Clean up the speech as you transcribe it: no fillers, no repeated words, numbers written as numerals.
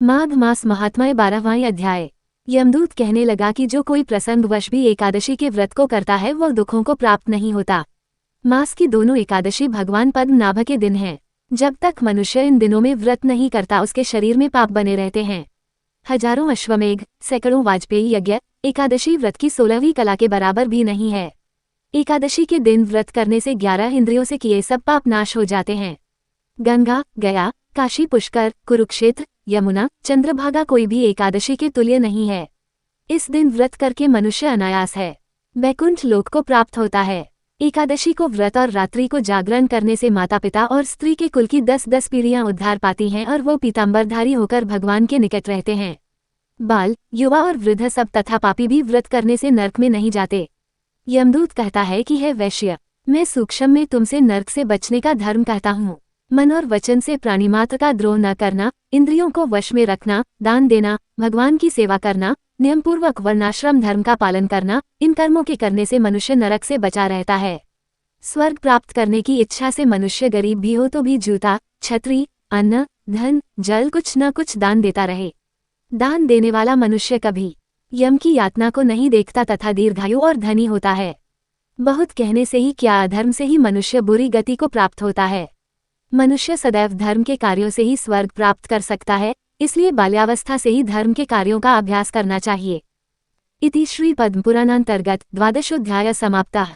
माघ मास महात्म्य 12वां अध्याय। यमदूत कहने लगा कि जो कोई प्रसंगवश भी एकादशी के व्रत को करता है वह दुखों को प्राप्त नहीं होता। मास की दोनों एकादशी भगवान पद्मनाभ के दिन हैं। जब तक मनुष्य इन दिनों में व्रत नहीं करता उसके शरीर में पाप बने रहते हैं। हजारों अश्वमेघ, सैकड़ों वाजपेयी यज्ञ एकादशी व्रत की 16वीं कला के बराबर भी नहीं है। एकादशी के दिन व्रत करने से 11 इंद्रियों से किए सब पाप नाश हो जाते हैं। गंगा, गया, काशी, पुष्कर, कुरुक्षेत्र, यमुना, चंद्रभागा कोई भी एकादशी के तुल्य नहीं है। इस दिन व्रत करके मनुष्य अनायास है वैकुंठ लोक को प्राप्त होता है। एकादशी को व्रत और रात्रि को जागरण करने से माता पिता और स्त्री के कुल की 10-10 पीढ़ियां उद्धार पाती हैं और वो पीतांबरधारी होकर भगवान के निकट रहते हैं। बाल, युवा और वृद्ध सब तथा पापी भी व्रत करने से नरक में नहीं जाते। यमदूत कहता है कि है वैश्य, मैं सूक्ष्म में तुमसे नरक से बचने का धर्म कहता हूँ। मन और वचन से प्राणिमात्र का द्रोह न करना, इंद्रियों को वश में रखना, दान देना, भगवान की सेवा करना, नियमपूर्वक वर्णाश्रम धर्म का पालन करना, इन कर्मों के करने से मनुष्य नरक से बचा रहता है। स्वर्ग प्राप्त करने की इच्छा से मनुष्य गरीब भी हो तो भी जूता, छतरी, अन्न, धन, जल कुछ न कुछ दान देता रहे। दान देने वाला मनुष्य कभी यम की यातना को नहीं देखता तथा दीर्घायु और धनी होता है। बहुत कहने से ही क्या अधर्म से ही मनुष्य बुरी गति को प्राप्त होता है। मनुष्य सदैव धर्म के कार्यों से ही स्वर्ग प्राप्त कर सकता है, इसलिए बाल्यावस्था से ही धर्म के कार्यों का अभ्यास करना चाहिए। इति श्री पद्मपुराणांतर्गत द्वादशोऽध्यायः समाप्तः।